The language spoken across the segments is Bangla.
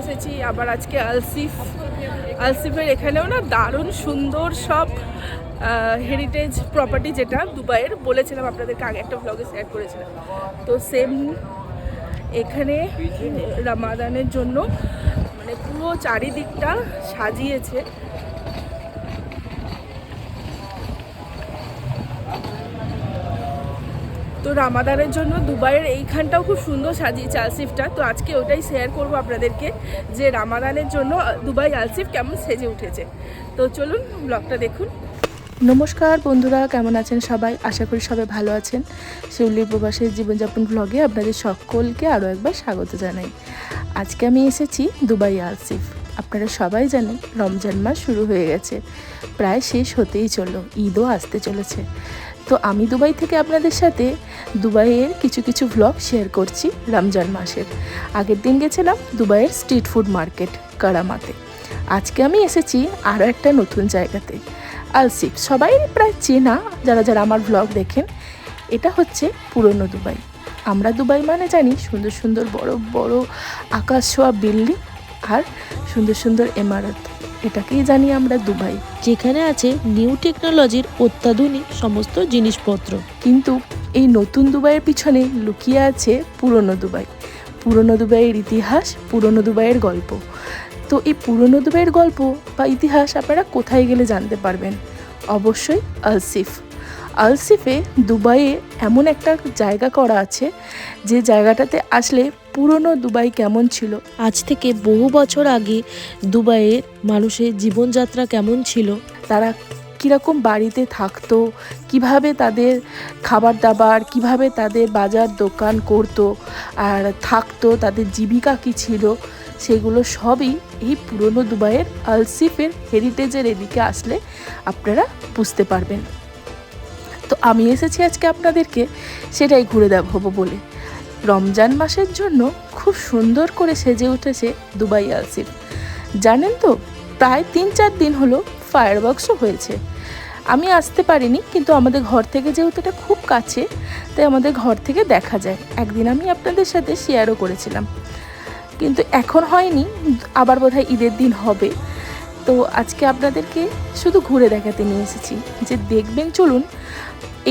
এসেছি আবার আজকে আলসিফের এখানেও না দারুণ সুন্দর সব হেরিটেজ প্রপার্টি, যেটা দুবাইয়ের বলেছিলাম আপনাদেরকে আগে একটা ব্লগে শেয়ার করেছিলাম। তো সেম এখানে রামাদানের জন্য মানে পুরো চারিদিকটা সাজিয়েছে। তো রামাদানের জন্য দুবাইয়ের এইখানটাও খুব সুন্দর সাজিয়েছে আলসিফটা। তো আজকে ওটাই শেয়ার করব আপনাদেরকে যে রামাদানের জন্য দুবাই আলসিফ কেমন সেজে উঠেছে। তো চলুন ব্লগটা দেখুন। নমস্কার বন্ধুরা, কেমন আছেন সবাই? আশা করি সবাই ভালো আছেন। শিউলির প্রবাসের জীবনযাপন ব্লগে আপনাদের সকলকে আরও একবার স্বাগত জানাই। আজকে আমি এসেছি দুবাই আলসিফ। আপনারা সবাই জানেন রমজান মাস শুরু হয়ে গেছে, প্রায় শেষ হতেই চললো, ঈদও আসতে চলেছে। তো আমি দুবাই থেকে আপনাদের সাথে দুবাইয়ের কিছু ভ্লগ শেয়ার করছি রমজান মাসের। আগের দিন গেছিলাম দুবাইয়ের স্ট্রিট ফুড মার্কেট কারামাতে। আজকে আমি এসেছি আরও একটা নতুন জায়গাতে, আলসিফ। সবাই প্রায় চেনা যারা যারা আমার ভ্লগ দেখেন। এটা হচ্ছে পুরনো দুবাই। আমরা দুবাই মানে জানি সুন্দর সুন্দর বড় বড় আকাশ ছোঁয়া বিল্ডিং আর সুন্দর সুন্দর ইমারত। এটাকেই জানি আমরা দুবাই, যেখানে আছে নিউ টেকনোলজির অত্যাধুনিক সমস্ত জিনিসপত্র। কিন্তু এই নতুন দুবাইয়ের পিছনে লুকিয়ে আছে পুরনো দুবাই, পুরনো দুবাইয়ের ইতিহাস, পুরনো দুবাইয়ের গল্প। তো এই পুরনো দুবাইয়ের গল্প বা ইতিহাস আপনারা কোথায় গেলে জানতে পারবেন? অবশ্যই আলসিফ। আলসিফে দুবাইয়ে এমন একটা জায়গা করা আছে যে জায়গাটাতে আসলে পুরনো দুবাই কেমন ছিল, আজ থেকে বহু বছর আগে দুবাইয়ের মানুষের জীবনযাত্রা কেমন ছিল, তারা কীরকম বাড়িতে থাকতো, কিভাবে তাদের খাবার দাবার, কিভাবে তাদের বাজার দোকান করতো আর থাকতো, তাদের জীবিকা কী ছিল, সেগুলো সবই এই পুরনো দুবাইয়ের আলসিফের হেরিটেজের এদিকে আসলে আপনারা বুঝতে পারবেন। তো আমি এসেছি আজকে আপনাদেরকে সেটাই ঘুরে দেখাবো বলে। রমজান মাসের জন্য খুব সুন্দর করে সেজে উঠেছে দুবাই আলসিফ। জানেন তো, প্রায় 3-4 দিন হলো ফায়ারওয়ার্কসও হয়েছে। আমি আসতে পারিনি, কিন্তু আমাদের ঘর থেকে যেহেতু এটা খুব কাছে, তাই আমাদের ঘর থেকে দেখা যায়। একদিন আমি আপনাদের সাথে শেয়ারও করেছিলাম, কিন্তু এখন হয়নি, আবার বোধহয় ঈদের দিন হবে। তো আজকে আপনাদেরকে শুধু ঘুরে দেখাতে নিয়ে এসেছি যে দেখবেন, চলুন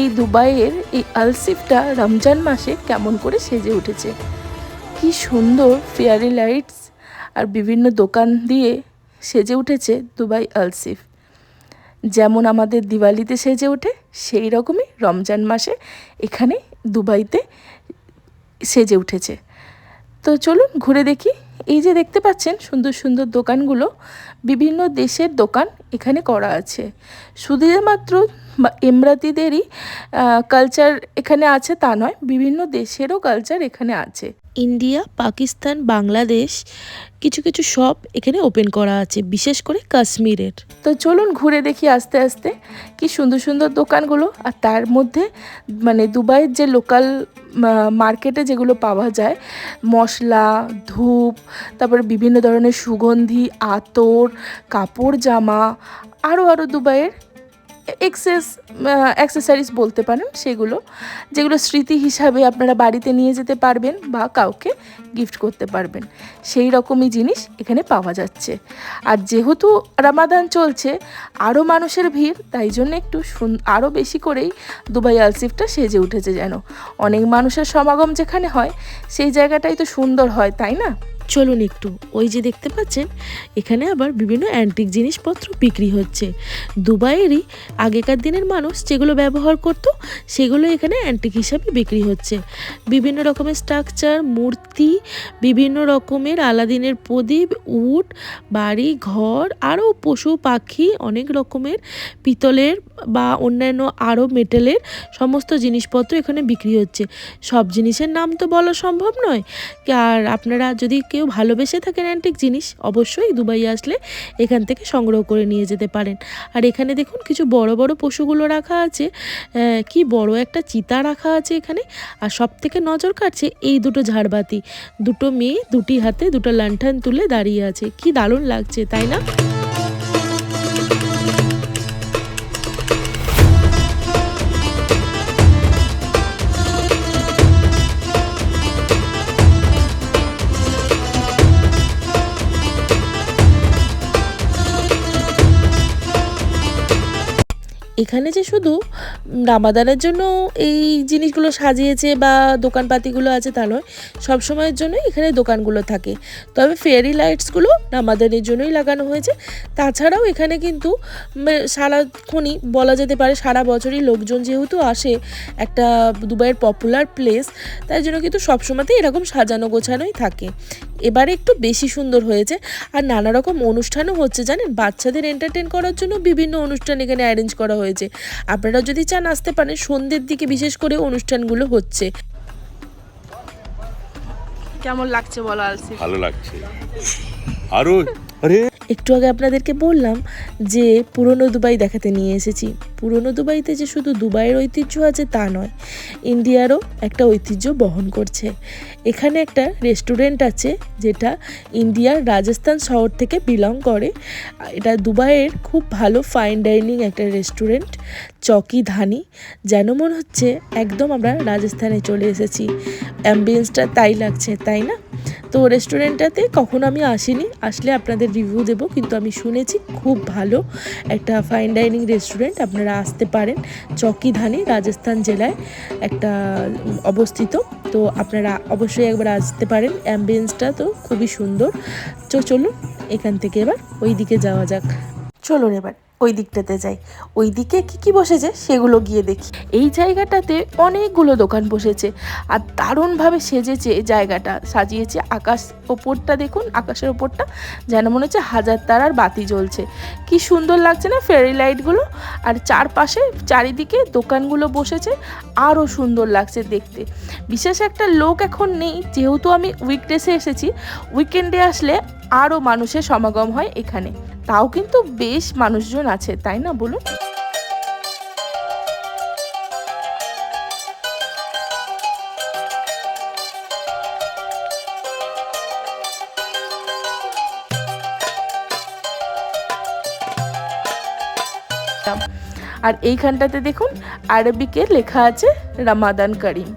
এই দুবাইয়ের এই আলসিফটা রমজান মাসে কেমন করে সেজে উঠেছে। কি সুন্দর ফেয়ারি লাইটস আর বিভিন্ন দোকান দিয়ে সেজে উঠেছে দুবাই আলসিফ। যেমন আমাদের দিওয়ালিতে সেজে ওঠে, সেই রকমই রমজান মাসে এখানে দুবাইতে সেজে উঠেছে। তো চলুন ঘুরে দেখি। এই যে দেখতে পাচ্ছেন সুন্দর সুন্দর দোকানগুলো, বিভিন্ন দেশের দোকান এখানে করা আছে। শুধুমাত্র এমরাতিদেরই কালচার এখানে আছে তা নয়, বিভিন্ন দেশেরও কালচার এখানে আছে। ইন্ডিয়া, পাকিস্তান, বাংলাদেশ কিছু শপ এখানে ওপেন করা আছে, বিশেষ করে কাশ্মীরের। তো চলুন ঘুরে দেখি আস্তে আস্তে কি সুন্দর সুন্দর দোকানগুলো। আর তার মধ্যে মানে দুবাইয়ের যে লোকাল মার্কেটে যেগুলো পাওয়া যায়, মশলা, ধূপ, তারপরে বিভিন্ন ধরনের সুগন্ধি, আতর, কাপড় জামা, আরও দুবাইয়ের অ্যাক্সেসরিজ বলতে পারেন, সেগুলো যেগুলো স্মৃতি হিসাবে আপনারা বাড়িতে নিয়ে যেতে পারবেন বা কাউকে গিফট করতে পারবেন, সেই রকমই জিনিস এখানে পাওয়া যাচ্ছে। আর যেহেতু রামাদান চলছে, আরও মানুষের ভিড়, তাই জন্য একটু আরও বেশি করেই দুবাই আলসিফটা সেজে উঠেছে। যেন অনেক মানুষের সমাগম যেখানে হয়, সেই জায়গাটাই তো সুন্দর হয়, তাই না? চলুন একটু, ওই যে দেখতে পাচ্ছেন এখানে আবার বিভিন্ন অ্যান্টিক জিনিসপত্র বিক্রি হচ্ছে। দুবাইয়েরই আগেকার দিনের মানুষ যেগুলো ব্যবহার করত, সেগুলো এখানে অ্যান্টিক হিসাবে বিক্রি হচ্ছে। বিভিন্ন রকমের স্ট্রাকচার, মূর্তি, বিভিন্ন রকমের আলাদিনের প্রদীপ, উট, বাড়ি ঘর, আরও পশু পাখি, অনেক রকমের পিতলের বা অন্যান্য আরও মেটালের সমস্ত জিনিসপত্র এখানে বিক্রি হচ্ছে। সব জিনিসের নাম তো বলা সম্ভব নয়, আর আপনারা যদি কেউ ভালোবেসে থাকেন অ্যান্টিক জিনিস, অবশ্যই দুবাই আসলে এখান থেকে সংগ্রহ করে নিয়ে যেতে পারেন। আর এখানে দেখুন কিছু বড় বড় পশুগুলো রাখা আছে, কি বড় একটা চিতা রাখা আছে এখানে। আর সব থেকে নজর কাটছে এই দুটো ঝাড়বাতি, দুটো মেয়ে দুটি হাতে দুটো লান্টান তুলে দাঁড়িয়ে আছে, কি দারুণ লাগছে, তাই না? এখানে যে শুধু রামাদানের জন্য এই জিনিসগুলো সাজিয়েছে বা দোকানপাতিগুলো আছে তা নয়, সবসময়ের জন্যই এখানে দোকানগুলো থাকে। তবে ফেয়ারি লাইটসগুলো রামাদানের জন্যই লাগানো হয়েছে। তাছাড়াও এখানে কিন্তু সারাক্ষণই বলা যেতে পারে সারা বছরই লোকজন যেহেতু আসে, একটা দুবাইয়ের পপুলার প্লেস, তাই জন্য কিন্তু সবসময়তেই এরকম সাজানো গোছানোই থাকে। এবারে একটু বেশি সুন্দর হয়েছে। আর নানা রকম অনুষ্ঠানও হচ্ছে জানেন, বাচ্চাদের এন্টারটেন করার জন্য বিভিন্ন অনুষ্ঠান এখানে অ্যারেঞ্জ করা হয়েছে। আপনারা যদি চান আসতে পারেন, সন্ধ্যের দিকে বিশেষ করে অনুষ্ঠানগুলো হচ্ছে। কেমন লাগছে বলো আলসি? ভালো লাগছে আরো। আরে একটু আগে আপনাদেরকে বললাম যে পুরনো দুবাই দেখাতে নিয়ে এসেছি। পুরনো দুবাইতে যে শুধু দুবাইয়ের ঐতিহ্য আছে তা নয়, ইন্ডিয়ারও একটা ঐতিহ্য বহন করছে। এখানে একটা রেস্টুরেন্ট আছে যেটা ইন্ডিয়ার রাজস্থান শহর থেকে বিলং করে। এটা দুবাইয়ের খুব ভালো ফাইন ডাইনিং একটা রেস্টুরেন্ট, চকি ধানি। যেন মনে হচ্ছে একদম আমরা রাজস্থানে চলে এসেছি, অ্যাম্বিয়েন্সটা তাই লাগছে, তাই না? তো রেস্টুরেন্টটাতে কখনো আমি আসিনি, আসলে আপনাদের রিভিউ দেবো, কিন্তু আমি শুনেছি খুব ভালো একটা ফাইন ডাইনিং রেস্টুরেন্ট। আপনারা আসতে পারেন, চকি ধানি রাজস্থান জেলায় একটা অবস্থিত। তো আপনারা অবশ্যই একবার আসতে পারেন, অ্যাম্বিয়েন্সটা তো খুবই সুন্দর। চলুন এখান থেকে এবার ওই দিকে যাওয়া যাক। চলুন এবার ওই দিকটাতে যাই। ওই দিকে কী কী বসেছে সেগুলো গিয়ে দেখি। এই জায়গাটাতে অনেকগুলো দোকান বসেছে আর দারুণভাবে সেজেছে জায়গাটা, সাজিয়েছে। আকাশ ওপরটা দেখুন, আকাশের ওপরটা যেন মনে হচ্ছে হাজার তারার বাতি জ্বলছে। কি সুন্দর লাগছে না ফেরি লাইটগুলো। আর চারপাশে চারিদিকে দোকানগুলো বসেছে, আরও সুন্দর লাগছে দেখতে। বিশেষ একটা লোক এখন নেই, যেহেতু আমি উইকডেসে এসেছি। উইকেন্ডে আসলে আরও মানুষের সমাগম হয় এখানে, তাও কিন্তু বেশ মানুষজন আছে, তাই না বলুন? আর এইখানটাতে দেখুন আরবিকে লেখা আছে রামাদান করিম।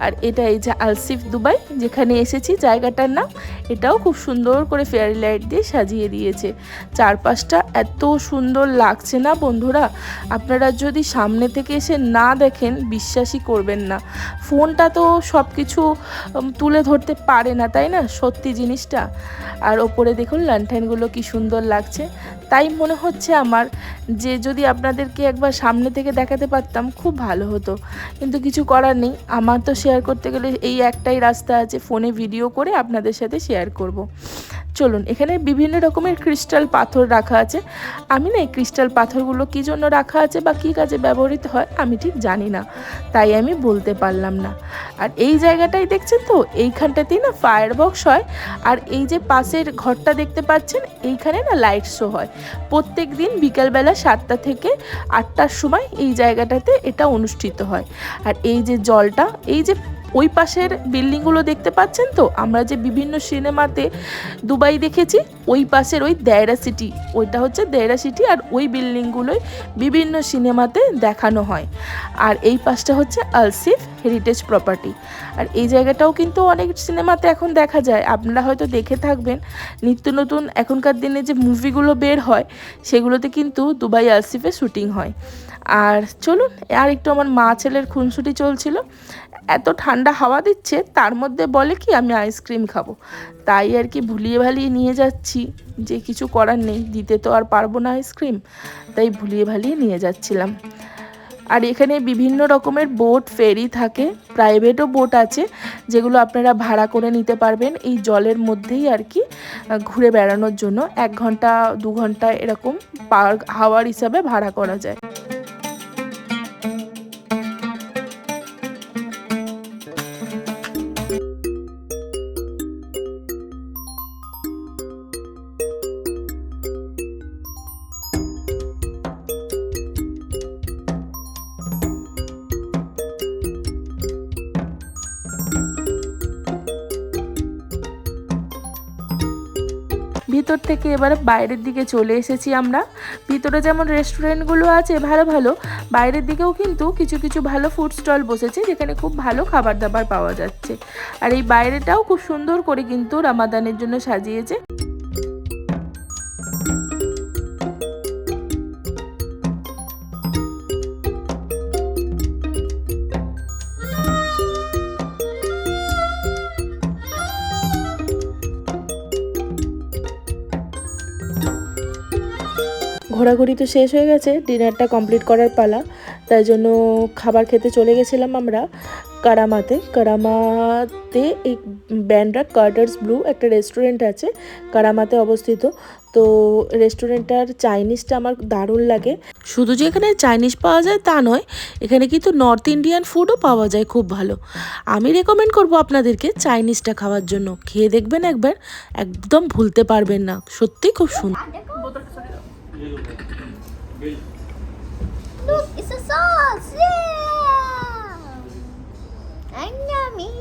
আর এটা এই যে আলসিফ দুবাই যেখানে এসেছি জায়গাটার নাম, এটাও খুব সুন্দর করে ফেয়ারি লাইট দিয়ে সাজিয়ে দিয়েছে। চারপাশটা এত সুন্দর লাগছে না বন্ধুরা, আপনারা যদি সামনে থেকে এসে না দেখেন বিশ্বাসই করবেন না। ফোনটা তো সব কিছু তুলে ধরতে পারে না, তাই না, সত্যি জিনিসটা। আর ওপরে দেখুন ল্যান্টার্নগুলো কি সুন্দর লাগছে। তাই মনে হচ্ছে আমার যে যদি আপনাদেরকে একবার সামনে থেকে দেখাতে পারতাম খুব ভালো হতো, কিন্তু কিছু করার নেই। আমার তো শেয়ার করতে গেলে এই একটাই রাস্তা আছে, ফোনে ভিডিও করে আপনাদের সাথে শেয়ার করব। চলুন, এখানে বিভিন্ন রকমের ক্রিস্টাল পাথর রাখা আছে। আমি না এই ক্রিস্টাল পাথরগুলো কী জন্য রাখা আছে বা কী কাজে ব্যবহৃত হয় আমি ঠিক জানি না, তাই আমি বলতে পারলাম না। আর এই জায়গাটাই দেখছেন তো, এইখানটাতেই না ফায়ার বক্স হয়। আর এই যে পাশের ঘরটা দেখতে পাচ্ছেন, এইখানে না লাইট শো হয় প্রত্যেক দিন বিকালবেলা 7টা থেকে 8টার সময় এই জায়গাটাতে এটা অনুষ্ঠিত হয়। আর এই যে জলটা, এই যে ওই পাশের বিল্ডিংগুলো দেখতে পাচ্ছেন তো, আমরা যে বিভিন্ন সিনেমাতে দুবাই দেখেছি, ওই পাশের ওই দেয়রা সিটি, ওইটা হচ্ছে দেয়রা সিটি। আর ওই বিল্ডিংগুলোই বিভিন্ন সিনেমাতে দেখানো হয়। আর এই পাশটা হচ্ছে আলসিফ হেরিটেজ প্রপার্টি। আর এই জায়গাটাও কিন্তু অনেক সিনেমাতে এখন দেখা যায়, আপনারা হয়তো দেখে থাকবেন। নিত্য নতুন এখনকার দিনে যে মুভিগুলো বের হয় সেগুলোতে কিন্তু দুবাই আলসিফে শুটিং হয়। আর চলুন, আর একটু আমার মা ছেলের খুনসুটি চলছিল, এত ঠান্ডা হাওয়া দিচ্ছে, তার মধ্যে বলে কি আমি আইসক্রিম খাবো। তাই আর কি ভুলিয়ে ভালিয়ে নিয়ে যাচ্ছি, যে কিছু করার নেই, দিতে তো আর পারবো না আইসক্রিম, তাই ভুলিয়ে ভালিয়ে নিয়ে যাচ্ছিলাম। আর এখানে বিভিন্ন রকমের বোট ফেরি থাকে, প্রাইভেটও বোট আছে যেগুলো আপনারা ভাড়া করে নিতে পারবেন এই জলের মধ্যেই আর কি ঘুরে বেড়ানোর জন্য। 1 ঘন্টা 2 ঘন্টা এরকম পার হাওয়ার হিসাবে ভাড়া করা যায়। ভিতর থেকে এবারে বাইরের দিকে চলে এসেছি আমরা। ভিতরে যেমন রেস্টুরেন্টগুলো আছে ভালো ভালো, বাইরের দিকেও কিন্তু কিছু কিছু ভালো ফুড স্টল বসেছে যেখানে খুব ভালো খাবার দাবার পাওয়া যাচ্ছে। আর এই বাইরেটাও খুব সুন্দর করে কিন্তু রামাদানের জন্য সাজিয়েছে। ঘোরাঘুরি তো শেষ হয়ে গেছে, ডিনারটা কমপ্লিট করার পালা। তাই জন্য খাবার খেতে চলে গেছিলাম আমরা কারামাতে এই ব্যান্ড্রা কার্টার্স ব্লু একটা রেস্টুরেন্ট আছে কারামাতে অবস্থিত। তো রেস্টুরেন্টটার চাইনিজটা আমার দারুণ লাগে। শুধু যে এখানে চাইনিজ পাওয়া যায় তা নয়, এখানে কিন্তু নর্থ ইন্ডিয়ান ফুডও পাওয়া যায় খুব ভালো। আমি রেকমেন্ড করব আপনাদেরকে চাইনিজটা খাওয়ার জন্য। খেয়ে দেখবেন একবার, একদম ভুলতে পারবেন না, সত্যি খুব সুন্দর। Look, it's a sauce! Yeah! And yummy!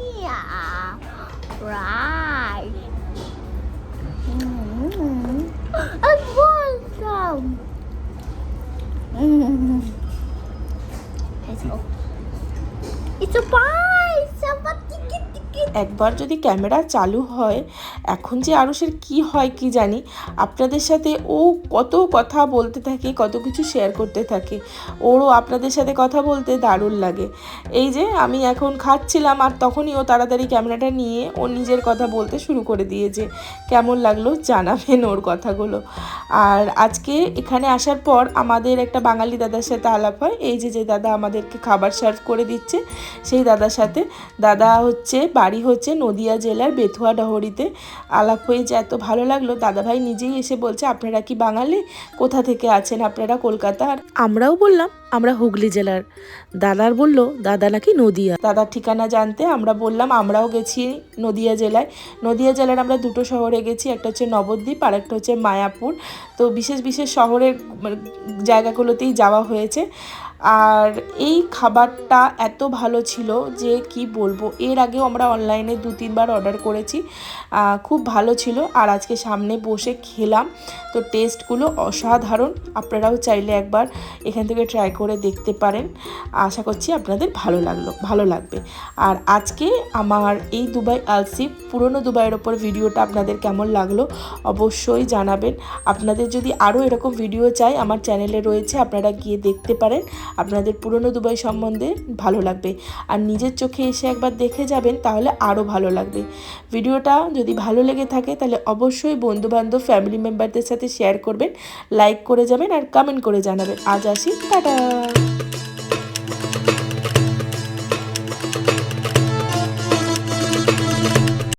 Right! And welcome! It's a pie! Someone ticket! একবার যদি ক্যামেরা চালু হয়, এখন যে আরুষের কি হয় কি জানি, আপনাদের সাথে ও কত কথা বলতে থাকে, কত কিছু শেয়ার করতে থাকে। ওরও আপনাদের সাথে কথা বলতে দারুণ লাগে। এই যে আমি এখন খাচ্ছিলাম আর তখনই ও তাড়াতাড়ি ক্যামেরাটা নিয়ে ও নিজের কথা বলতে শুরু করে দিয়েছে। কেমন লাগলো জানাবেন ওর কথাগুলো। আর আজকে এখানে আসার পর আমাদের একটা বাঙালি দাদার সাথে আলাপ হয়। এই যে দাদা আমাদেরকে খাবার সার্ভ করে দিচ্ছে, সেই দাদার সাথে। দাদা হচ্ছে বাড়ি হচ্ছে নদিয়া জেলার বেথুয়া ডহরিতে। আলাপ হয়েছে, এত ভালো লাগলো। দাদাভাই নিজেই এসে বলছে, আপনারা কি বাঙালি? কোথা থেকে আছেন আপনারা? কলকাতার। আমরাও বললাম আমরা হুগলি জেলার। দাদার বলল দাদা নাকি নদিয়া। দাদার ঠিকানা জানতে আমরা বললাম আমরাও গেছি নদিয়া জেলায়। নদিয়া জেলার আমরা দুটো শহরে গেছি, একটা হচ্ছে নবদ্বীপ আর একটা হচ্ছে মায়াপুর। তো বিশেষ বিশেষ শহরের জায়গাগুলোতেই যাওয়া হয়েছে। আর এই খাবারটা এত ভালো ছিল যে কি বলবো। এর আগেও আমরা অনলাইনে 2-3বার অর্ডার করেছি, খুব ভালো ছিল। আর আজকে সামনে বসে খেলাম, তো টেস্টগুলো অসাধারণ। আপনারাও চাইলে একবার এখান থেকে ট্রাই করে দেখতে পারেন। আশা করছি আপনাদের ভালো লাগবে। আর আজকে আমার এই দুবাই আলসিফ পুরনো দুবাইয়ের ওপর ভিডিওটা আপনাদের কেমন লাগলো অবশ্যই জানাবেন। আপনাদের যদি আরও এরকম ভিডিও চাই, আমার চ্যানেলে রয়েছে, আপনারা গিয়ে দেখতে পারেন। আপনাদের পুরনো দুবাই সম্বন্ধে ভালো লাগবে। আর নিজের চোখে এসে একবার দেখে যাবেন, তাহলে আরও ভালো লাগবে। ভিডিওটা যদি ভালো লেগে থাকে তাহলে অবশ্যই বন্ধুবান্ধব ফ্যামিলি মেম্বারদের সাথে শেয়ার করবেন, লাইক করে যাবেন আর কমেন্ট করে জানাবেন। আজ আসি, টাটা।